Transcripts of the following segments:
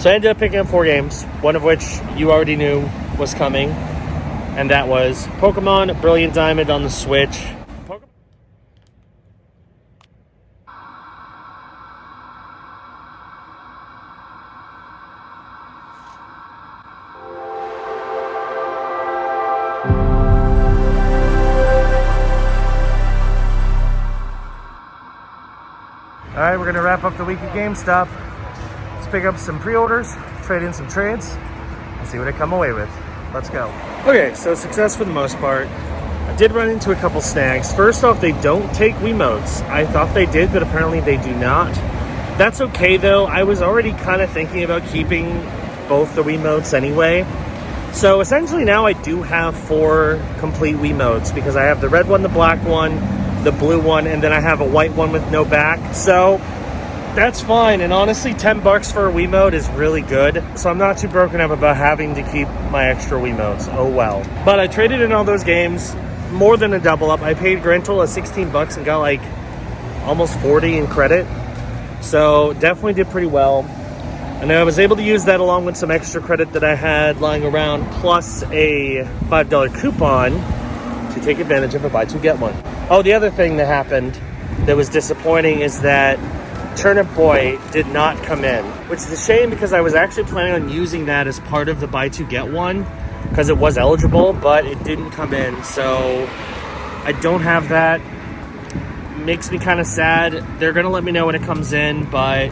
So I ended up picking up 4 games, one of which you already knew was coming, and that was Pokemon Brilliant Diamond on the Switch. All right, we're gonna wrap up the week at Gamestop. Let's pick up some pre-orders, trade in some trades, and see what I come away with. Let's go. Okay, so success for the most part. I did run into a couple snags. First off, they don't take Wiimotes. I thought they did, but apparently they do not. That's okay though. I was already kind of thinking about keeping both the Wiimotes anyway. So essentially now I do have 4 complete Wiimotes because I have the red one, the black one, the blue one, and then I have a white one with no back. So that's fine, and honestly $10 for a Wiimote is really good, so I'm not too broken up about having to keep my extra Wiimotes. Oh well. But I traded in all those games, more than a double up. I paid Grantola $16 and got like almost 40 in credit, so definitely did pretty well. And I was able to use that along with some extra credit that I had lying around, plus a $5 coupon to take advantage of a buy 2 get 1. Oh, the other thing that happened that was disappointing is that Turnip Boy did not come in, which is a shame because I was actually planning on using that as part of the buy 2 get 1 because it was eligible, but it didn't come in, so I don't have that. Makes me kind of sad. They're gonna let me know when it comes in, but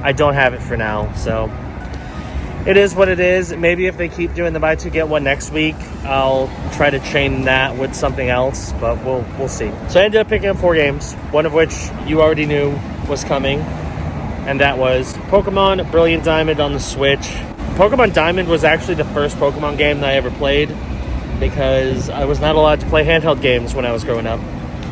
I don't have it for now, so it is what it is. Maybe if they keep doing the buy 2 get 1 next week, I'll try to chain that with something else, but we'll see. So I ended up picking up 4 games, one of which you already knew was coming, and that was Pokemon Brilliant Diamond on the Switch. Pokemon Diamond was actually the first Pokemon game that I ever played because I was not allowed to play handheld games when I was growing up.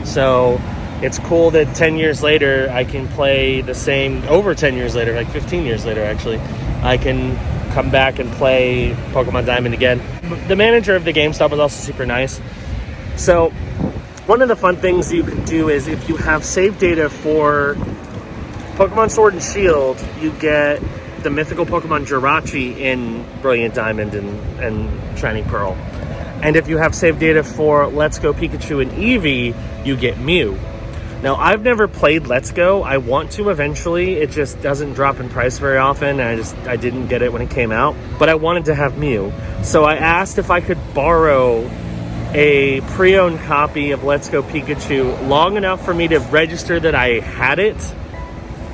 So it's cool that 10 years later I can play the same, over 10 years later, like 15 years later actually, I can come back and play Pokemon Diamond again. The manager of the GameStop was also super nice. So one of the fun things you can do is if you have save data for Pokemon Sword and Shield, you get the mythical Pokemon Jirachi in Brilliant Diamond and Shining Pearl. And if you have save data for Let's Go Pikachu and Eevee, you get Mew. Now, I've never played Let's Go. I want to eventually. It just doesn't drop in price very often. I didn't get it when it came out. But I wanted to have Mew. So I asked if I could borrow a pre-owned copy of Let's Go Pikachu long enough for me to register that I had it.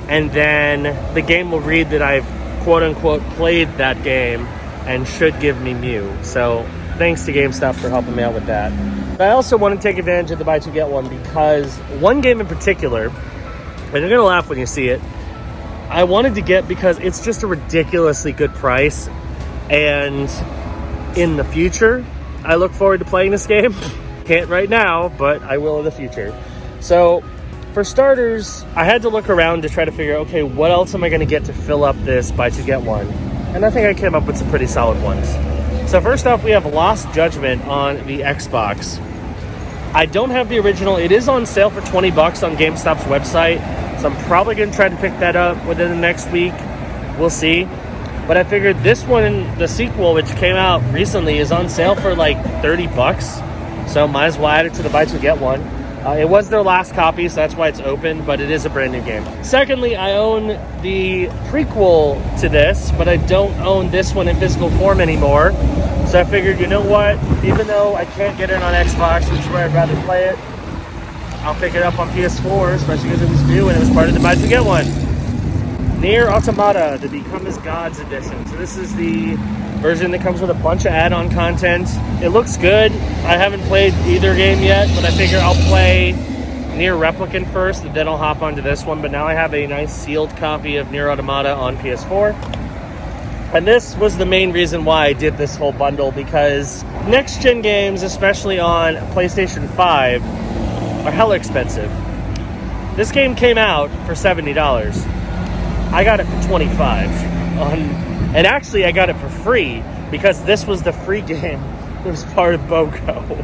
And then the game will read that I've quote-unquote played that game and should give me Mew. So thanks to GameStop for helping me out with that. But I also want to take advantage of the buy 2 get 1 because one game in particular, and you're gonna laugh when you see it, I wanted to get because it's just a ridiculously good price, and in the future I look forward to playing this game. Can't right now, but I will in the future. So for starters, I had to look around to try to figure out, okay, what else am I going to get to fill up this buy 2 get 1? And I think I came up with some pretty solid ones. So first off, we have Lost Judgment on the Xbox. I don't have the original. It is on sale for $20 on GameStop's website, so I'm probably going to try to pick that up within the next week. We'll see. But I figured this one, the sequel, which came out recently, is on sale for like $30. So might as well add it to the buy 2 get 1. It was their last copy, so that's why it's open, but it is a brand new game. Secondly, I own the prequel to this, but I don't own this one in physical form anymore. So I figured, you know what? Even though I can't get it on Xbox, which is where I'd rather play it, I'll pick it up on PS4, especially because it was new and it was part of the buy 2 get 1. Nier Automata, the Become as Gods edition. So this is the version that comes with a bunch of add-on content. It looks good. I haven't played either game yet, but I figure I'll play Nier Replicant first, and then I'll hop onto this one. But now I have a nice sealed copy of Nier Automata on PS4. And this was the main reason why I did this whole bundle, because next-gen games, especially on PlayStation 5, are hella expensive. This game came out for $70. I got it for $25. And actually, I got it for free, because this was the free game that was part of BOGO.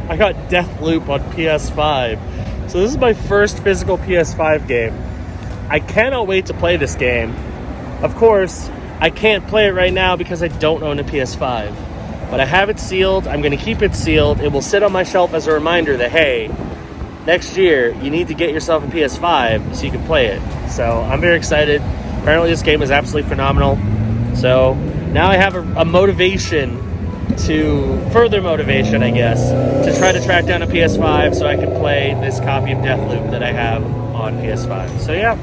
I got Deathloop on PS5. So this is my first physical PS5 game. I cannot wait to play this game. Of course, I can't play it right now because I don't own a PS5. But I have it sealed. I'm going to keep it sealed. It will sit on my shelf as a reminder that, hey, next year you need to get yourself a PS5 so you can play it. So I'm very excited. Apparently this game is absolutely phenomenal. So now I have a motivation further motivation, I guess, to try to track down a PS5 so I can play this copy of Deathloop that I have on PS5. So yeah,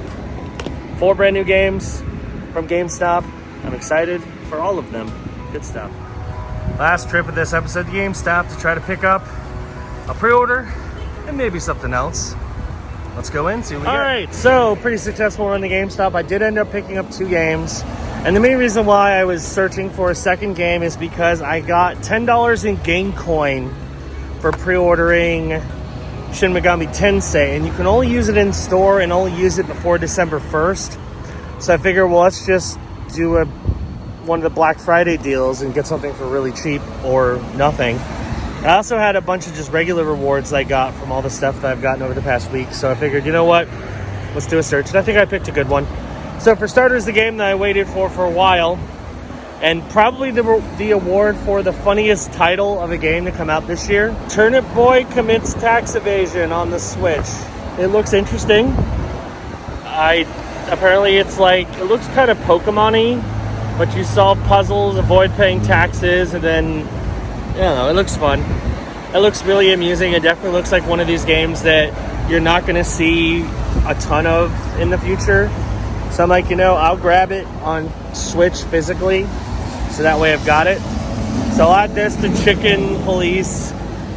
4 brand new games from GameStop. I'm excited for all of them. Good stuff. Last trip of this episode to GameStop to try to pick up a pre-order and maybe something else. Let's go in, see what we get. All right, so pretty successful run to GameStop. I did end up picking up 2 games. And the main reason why I was searching for a second game is because I got $10 in game coin for pre-ordering Shin Megami Tensei. And you can only use it in store and only use it before December 1st. So I figured, well, let's just do one of the Black Friday deals and get something for really cheap or nothing. I also had a bunch of just regular rewards I got from all the stuff that I've gotten over the past week. So I figured, you know what? Let's do a search. And I think I picked a good one. So for starters, the game that I waited for a while, and probably the award for the funniest title of a game to come out this year, Turnip Boy Commits Tax Evasion on the Switch. It looks interesting. Apparently it looks kind of Pokemon-y, but you solve puzzles, avoid paying taxes, and then, I don't know, it looks fun. It looks really amusing. It definitely looks like one of these games that you're not going to see a ton of in the future. So I'm like, I'll grab it on Switch physically, so that way I've got it. So I'll add this to Chicken Police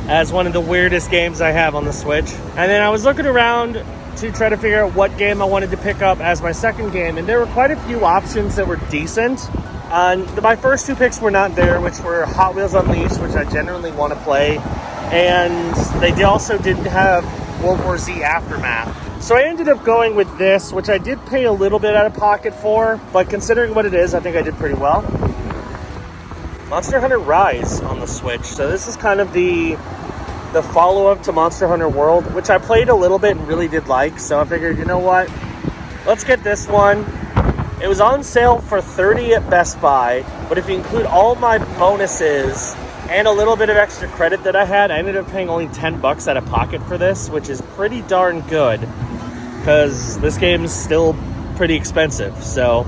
as one of the weirdest games I have on the Switch. And then I was looking around to try to figure out what game I wanted to pick up as my second game, and there were quite a few options that were decent. My first 2 picks were not there, which were Hot Wheels Unleashed, which I generally want to play, and they also didn't have World War Z Aftermath. So I ended up going with this, which I did pay a little bit out of pocket for, but considering what it is, I think I did pretty well. Monster Hunter Rise on the Switch. So this is kind of the follow-up to Monster Hunter World, which I played a little bit and really did like. So I figured, you know what? Let's get this one. It was on sale for $30 at Best Buy, but if you include all my bonuses and a little bit of extra credit that I had, I ended up paying only $10 out of pocket for this, which is pretty darn good, because this game is still pretty expensive. So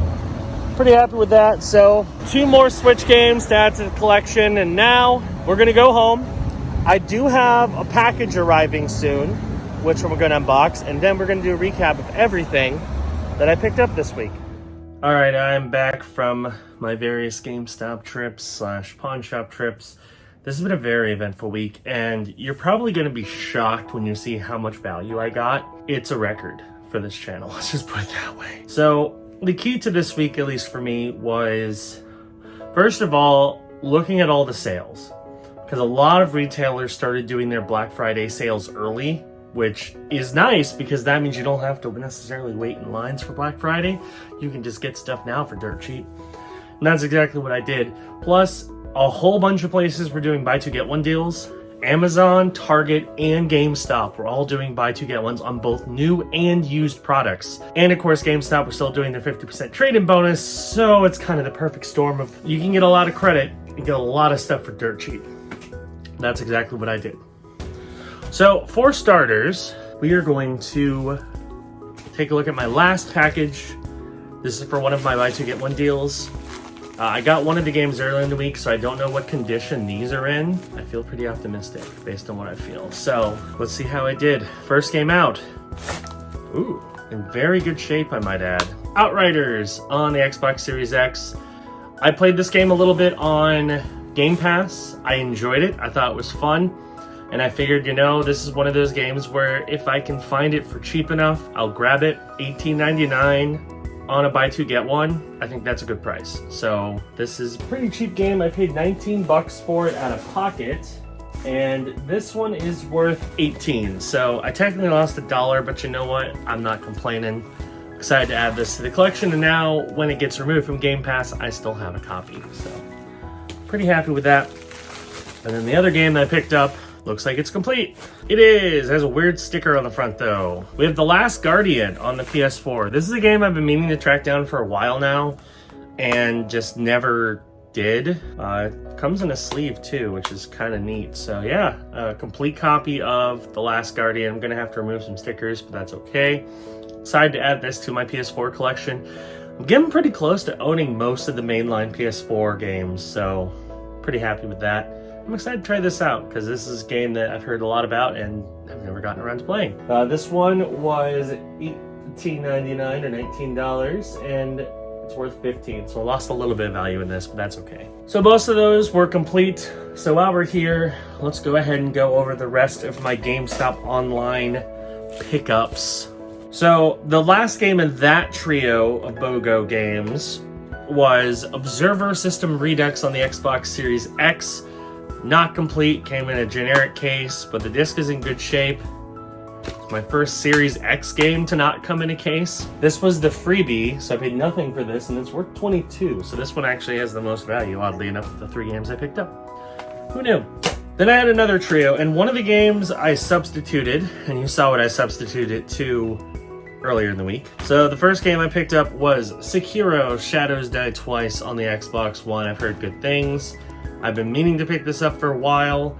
pretty happy with that. So 2 more Switch games to add to the collection, and now we're gonna go home. I do have a package arriving soon, which we're gonna unbox, and then we're gonna do a recap of everything that I picked up this week. All right, I'm back from my various GameStop trips / pawn shop trips. This has been a very eventful week, and you're probably going to be shocked when you see how much value I got. It's a record for this channel, let's just put it that way. So the key to this week, at least for me, was first of all, looking at all the sales, because a lot of retailers started doing their Black Friday sales early, which is nice because that means you don't have to necessarily wait in lines for Black Friday. You can just get stuff now for dirt cheap. And that's exactly what I did. Plus, a whole bunch of places were doing buy 2 get 1 deals. Amazon, Target, and GameStop were all doing buy 2 get 1s on both new and used products. And of course, GameStop was still doing their 50% trade-in bonus, so it's kind of the perfect storm of you can get a lot of credit and get a lot of stuff for dirt cheap. That's exactly what I did. So for starters, we are going to take a look at my last package. This is for one of my buy 2 get 1 deals. I got one of the games earlier in the week, so I don't know what condition these are in. I feel pretty optimistic based on what I feel. So let's see how I did. First game out. Ooh, in very good shape, I might add. Outriders on the Xbox Series X. I played this game a little bit on Game Pass. I enjoyed it. I thought it was fun. And I figured, this is one of those games where if I can find it for cheap enough, I'll grab it. $18.99 on a buy 2 get 1. I think that's a good price. So this is a pretty cheap game. I paid $19 for it out of pocket, and this one is worth $18. So I technically lost $1, but you know what? I'm not complaining. Excited to add this to the collection, and now when it gets removed from Game Pass, I still have a copy. So pretty happy with that. And then the other game that I picked up Looks like it's complete. It is. It has a weird sticker on the front though. We have The Last Guardian on the PS4. This is a game I've been meaning to track down for a while now and just never did. It comes in a sleeve too, which is kind of neat. So yeah, a complete copy of The Last Guardian. I'm gonna have to remove some stickers, but that's okay. Decided to add this to my PS4 collection. I'm getting pretty close to owning most of the mainline PS4 games, so pretty happy with that. I'm excited to try this out because this is a game that I've heard a lot about and I've never gotten around to playing. This one was $18.99 or $19 and it's worth $15, so I lost a little bit of value in this, but that's okay. So most of those were complete. So while we're here, let's go ahead and go over the rest of my GameStop online pickups. So the last game in that trio of BOGO games was Observer System Redux on the Xbox Series X. Not complete, came in a generic case, but the disc is in good shape. It's my first Series X game to not come in a case. This was the freebie, so I paid nothing for this, and it's worth $22. So this one actually has the most value, oddly enough, of the 3 games I picked up. Who knew? Then I had another trio, and one of the games I substituted, and you saw what I substituted to earlier in the week. So the first game I picked up was Sikiro Shadows Die Twice on the Xbox One. I've heard good things. I've been meaning to pick this up for a while.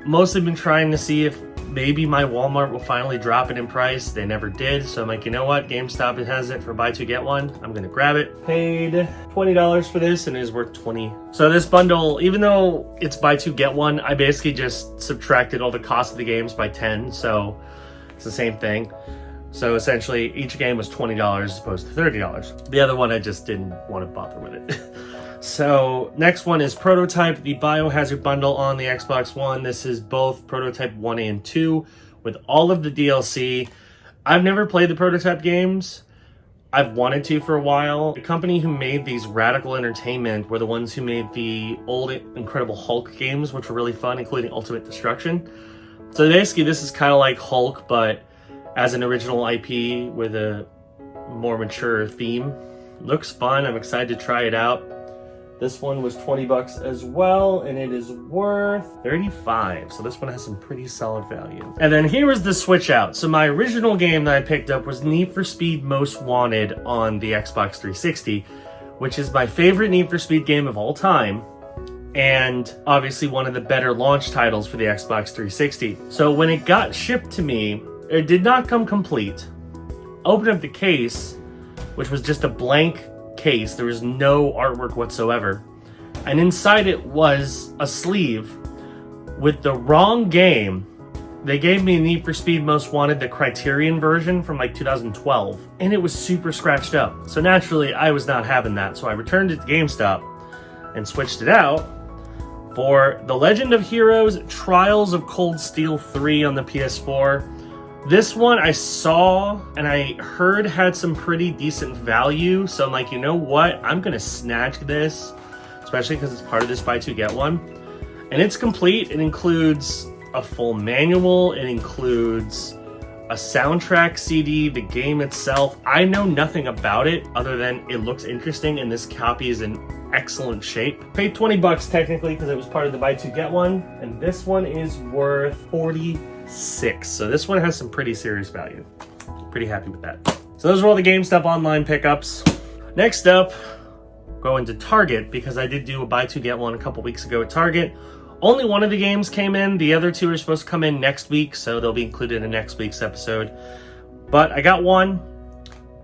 Mostly been trying to see if maybe my Walmart will finally drop it in price. They never did, so I'm like, you know what? GameStop has it for buy two, get one. I'm gonna grab it. Paid $20 for this and it is worth $20. So this bundle, even though it's buy two, get one, I basically just subtracted all the cost of the games by 10, so it's the same thing. So essentially, each game was $20 as opposed to $30. The other one, I just didn't want to bother with it. So next one is Prototype, the Biohazard bundle on the Xbox One. This is both Prototype 1 and 2 with all of the DLC. I've never played the Prototype games. I've wanted to for a while. The company who made these Radical Entertainment were the ones who made the old Incredible Hulk games, which were really fun, including Ultimate Destruction. So basically, this is kind of like Hulk, but as an original IP with a more mature theme. Looks fun. I'm excited to try it out. This one was $20 as well, and it is worth $35. So this one has some pretty solid value. And then here is the switch out. So my original game that I picked up was Need for Speed Most Wanted on the Xbox 360, which is my favorite Need for Speed game of all time, and obviously one of the better launch titles for the Xbox 360. So when it got shipped to me, it did not come complete. Opened up the case, which was just a blank case. There was no artwork whatsoever. And inside it was a sleeve with the wrong game. They gave me Need for Speed Most Wanted, the Criterion version from like 2012. And it was super scratched up. So naturally, I was not having that. So I returned it to GameStop and switched it out for The Legend of Heroes Trials of Cold Steel 3 on the PS4. This one I saw and I heard had some pretty decent value, so I'm like, you know what? I'm gonna snatch this, especially because it's part of this buy two, get one. And it's complete. It includes a full manual, it includes a soundtrack CD, the game itself. I know nothing about it other than it looks interesting and this copy is in excellent shape. Paid $20 technically because it was part of the buy two, get one, and this one is worth $46. So this one has some pretty serious value. Pretty happy with that. So those are all the GameStop online pickups. Next up, going to Target because I did do a buy two, get one a couple weeks ago at Target. Only one of the games came in. The other two are supposed to come in next week, so they'll be included in next week's episode. But I got one,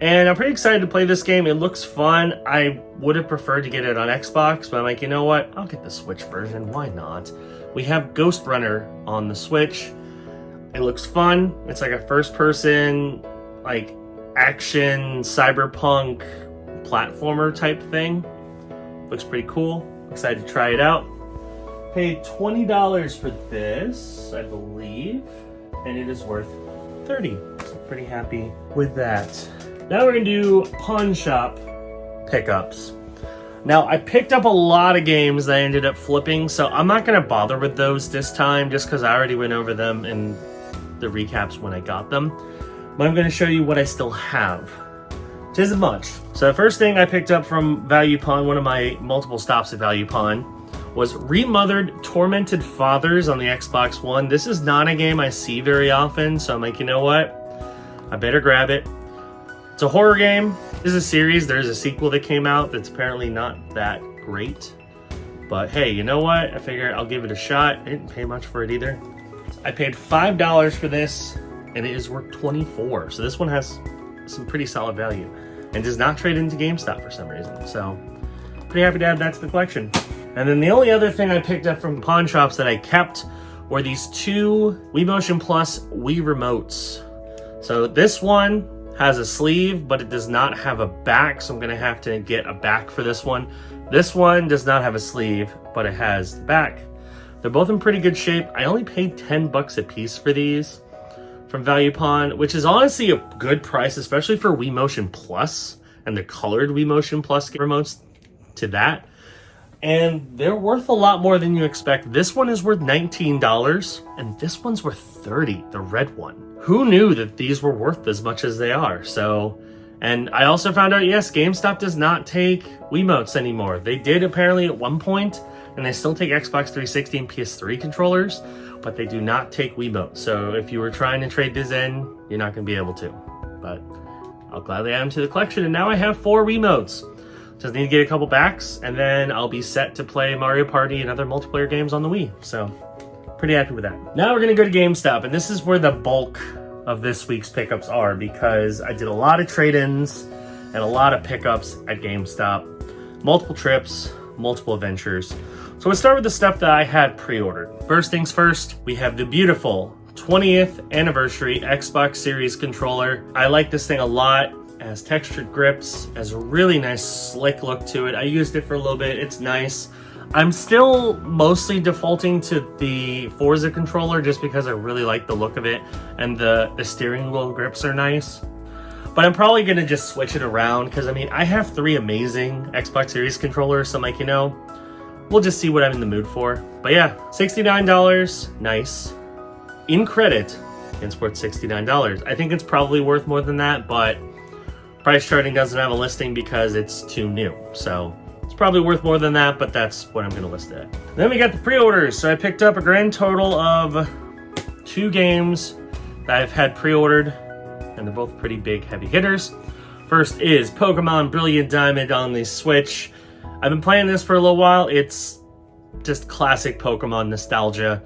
and I'm pretty excited to play this game. It looks fun. I would have preferred to get it on Xbox, but I'm like, you know what? I'll get the Switch version. Why not? We have Ghost Runner on the Switch. It looks fun. It's like a first-person, like, action, cyberpunk, platformer type thing. Looks pretty cool. Excited to try it out. Paid $20 for this, I believe, and it is worth $30. So pretty happy with that. Now we're gonna do pawn shop pickups. Now I picked up a lot of games that I ended up flipping, so I'm not gonna bother with those this time just because I already went over them in the recaps when I got them. But I'm gonna show you what I still have, which isn't much. So the first thing I picked up from Value Pawn, one of my multiple stops at Value Pawn, was Remothered Tormented Fathers on the Xbox One. This is not a game I see very often, so I'm like, you know what? I better grab it. It's a horror game. This is a series. There's a sequel that came out that's apparently not that great. But hey, you know what? I figure I'll give it a shot. I didn't pay much for it either. I paid $5 for this, and it is worth $24. So this one has some pretty solid value and does not trade into GameStop for some reason. So pretty happy to add that to the collection. And then the only other thing I picked up from pawn shops that I kept were these two Wiimotion Plus Wii remotes. So this one has a sleeve, but it does not have a back, so I'm gonna have to get a back for this one. This one does not have a sleeve, but it has the back. They're both in pretty good shape. I only paid 10 bucks a piece for these from Value Pawn, which is honestly a good price, especially for Wiimotion Plus and the colored Wiimotion Plus remotes to that. And they're worth a lot more than you expect. This one is worth $19, and this one's worth $30, the red one. Who knew that these were worth as much as they are? So, and I also found out, yes, GameStop does not take Wiimotes anymore. They did apparently at one point, and they still take Xbox 360 and PS3 controllers, but they do not take Wiimotes. So if you were trying to trade this in, you're not going to be able to. But I'll gladly add them to the collection, and now I have 4 Wiimotes. Just need to get a couple backs, and then I'll be set to play Mario Party and other multiplayer games on the Wii. So pretty happy with that. Now we're going to go to GameStop, and this is where the bulk of this week's pickups are, because I did a lot of trade-ins and a lot of pickups at GameStop. Multiple trips, multiple adventures. So we'll start with the stuff that I had pre-ordered. First things first, we have the beautiful 20th anniversary Xbox Series controller. I like this thing a lot. It has textured grips, has a really nice slick look to it. I used it for a little bit, it's nice. I'm still mostly defaulting to the Forza controller just because I really like the look of it, and the steering wheel grips are nice. But I'm probably gonna just switch it around, because I mean, I have 3 amazing Xbox Series controllers, so I'm like, you know, we'll just see what I'm in the mood for. But yeah, $69, nice. In credit, it's worth $69. I think it's probably worth more than that, but price charting doesn't have a listing because it's too new. So it's probably worth more than that, but that's what I'm gonna list it at. Then we got the pre-orders. So I picked up a grand total of 2 games that I've had pre-ordered, and they're both pretty big heavy hitters. First is Pokemon Brilliant Diamond on the Switch. I've been playing this for a little while. It's just classic Pokemon nostalgia.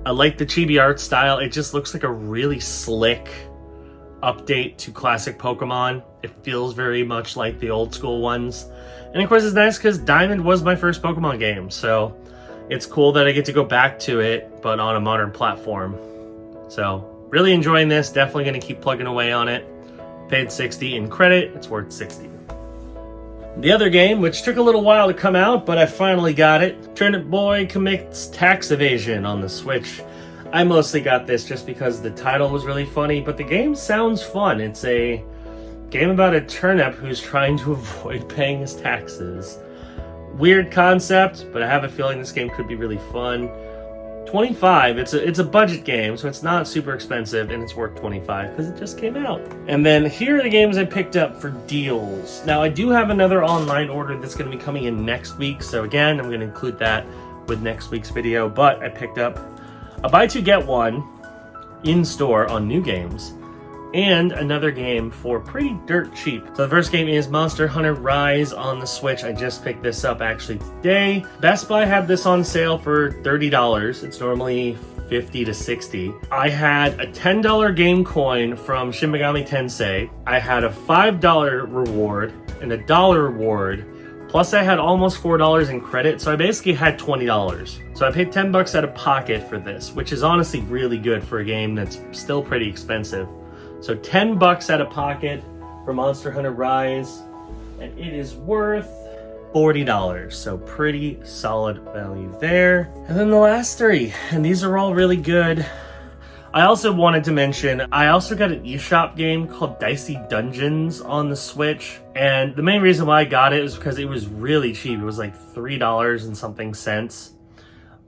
I like the chibi art style. It just looks like a really slick update to classic Pokemon. It feels very much like the old school ones. And of course it's nice because Diamond was my first Pokemon game, so it's cool that I get to go back to it, but on a modern platform. So really enjoying this, definitely going to keep plugging away on it. Paid $60 in credit, it's worth $60. The other game, which took a little while to come out, but I finally got it, Turnip Boy Commits Tax Evasion on the Switch. I mostly got this just because the title was really funny, but the game sounds fun. It's a game about a turnip who's trying to avoid paying his taxes. Weird concept, but I have a feeling this game could be really fun. $25, it's a budget game, so it's not super expensive, and it's worth $25 because it just came out. And then here are the games I picked up for deals. Now I do have another online order that's going to be coming in next week, so again, I'm going to include that with next week's video, but I picked up a buy 2 get 1 in store on new games, and another game for pretty dirt cheap. So the first game is Monster Hunter Rise on the Switch. I just picked this up actually today. Best Buy had this on sale for $30. It's normally $50 to $60. I had a $10 game coin from Shin Megami Tensei. I had a $5 reward and a $1 reward. Plus I had almost $4 in credit, so I basically had $20. So I paid 10 bucks out of pocket for this, which is honestly really good for a game that's still pretty expensive. So 10 bucks out of pocket for Monster Hunter Rise, and it is worth $40. So pretty solid value there. And then the last 3, and these are all really good. I also wanted to mention, I also got an eShop game called Dicey Dungeons on the Switch. And the main reason why I got it is because it was really cheap. It was like $3 and something cents.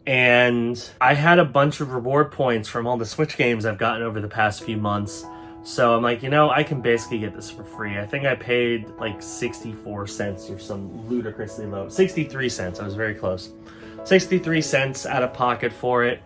And I had a bunch of reward points from all the Switch games I've gotten over the past few months. So I'm like, you know, I can basically get this for free. I think I paid like 64 cents or some ludicrously low. 63 cents, I was very close. 63 cents out of pocket for it.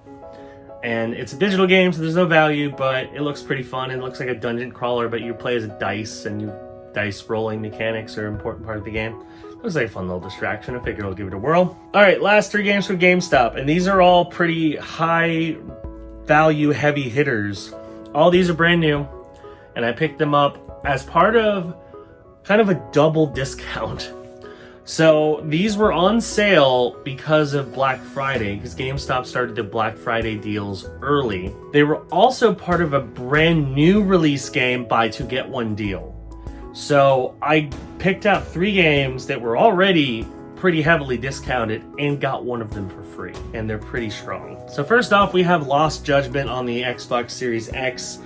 And it's a digital game, so there's no value, but it looks pretty fun. It looks like a dungeon crawler, but you play as a dice, and dice rolling mechanics are an important part of the game. It was like a fun little distraction. I figured I'll give it a whirl. All right, last 3 games from GameStop, and these are all pretty high value heavy hitters. All these are brand new, and I picked them up as part of kind of a double discount. So these were on sale because of Black Friday, because GameStop started the Black Friday deals early. They were also part of a brand new release game, buy 2 get 1 deal. So I picked out 3 games that were already pretty heavily discounted and got one of them for free, and they're pretty strong. So first off, we have Lost Judgment on the Xbox Series X.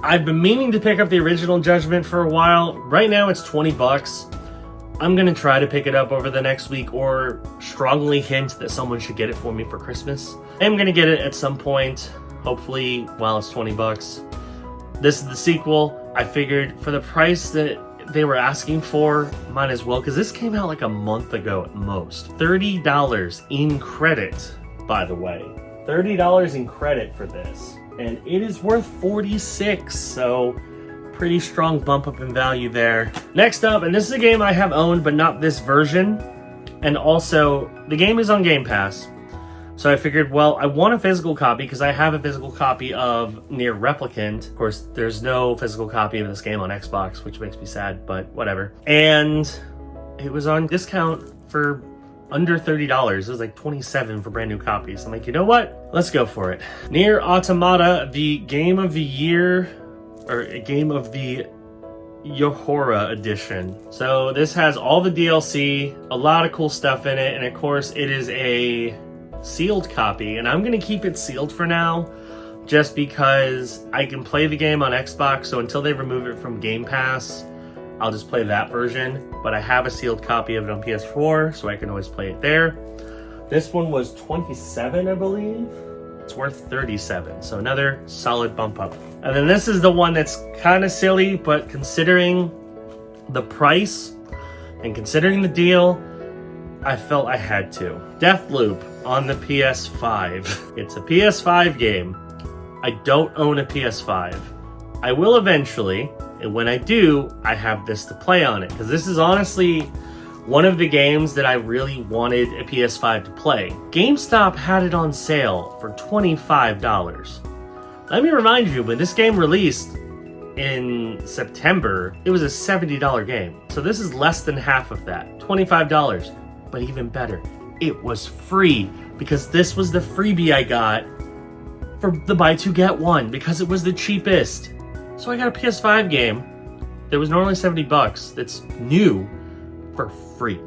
I've been meaning to pick up the original Judgment for a while. Right now it's 20 bucks. I'm gonna try to pick it up over the next week, or strongly hint that someone should get it for me for Christmas. I'm gonna get it at some point, hopefully while it's 20 bucks. This is the sequel. I figured for the price that they were asking for, might as well, because this came out like a month ago at most. $30 in credit, by the way. $30 in credit for this. And it is worth 46, so pretty strong bump up in value there. Next up, and this is a game I have owned, but not this version. And also, the game is on Game Pass. So I figured, well, I want a physical copy because I have a physical copy of Nier Replicant. Of course, there's no physical copy of this game on Xbox, which makes me sad, but whatever. And it was on discount for under $30. It was like $27 for brand new copies. I'm like, you know what? Let's go for it. Nier Automata, the game of the year, or a game of the Yohora edition. So this has all the DLC, a lot of cool stuff in it, and of course it is a sealed copy, and I'm gonna keep it sealed for now just because I can play the game on Xbox, so until they remove it from Game Pass, I'll just play that version. But I have a sealed copy of it on PS4, so I can always play it there. This one was $27, I believe. It's worth $37, so another solid bump up. And then this is the one that's kind of silly, but considering the price and considering the deal, I felt I had to. Deathloop on the PS5. It's a PS5 game. I don't own a PS5. I will eventually, and when I do, I have this to play on it, because this is honestly one of the games that I really wanted a PS5 to play. GameStop had it on sale for $25. Let me remind you, when this game released in September, it was a $70 game. So this is less than half of that, $25. But even better, it was free, because this was the freebie I got for the buy 2 get 1, because it was the cheapest. So I got a PS5 game that was normally 70 bucks, that's new, for free.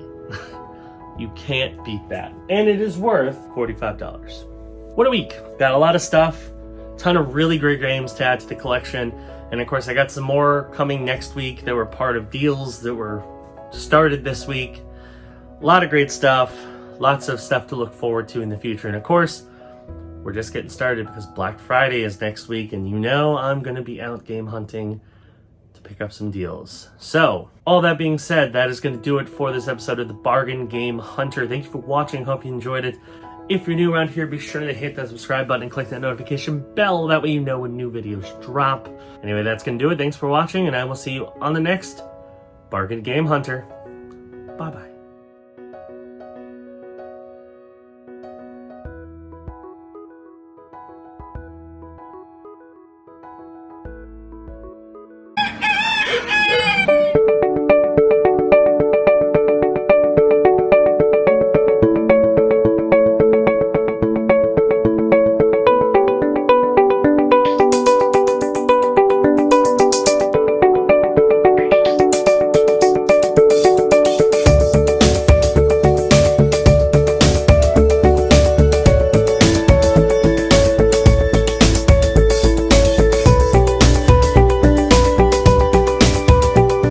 You can't beat that. And it is worth $45. What a week. Got a lot of stuff, ton of really great games to add to the collection. And of course I got some more coming next week that were part of deals that were started this week. A lot of great stuff, lots of stuff to look forward to in the future. And of course, we're just getting started because Black Friday is next week, and you know I'm going to be out game hunting to pick up some deals. So, all that being said, that is going to do it for this episode of the Bargain Game Hunter. Thank you for watching. Hope you enjoyed it. If you're new around here, be sure to hit that subscribe button and click that notification bell. That way you know when new videos drop. Anyway, that's going to do it. Thanks for watching, and I will see you on the next Bargain Game Hunter. Bye-bye.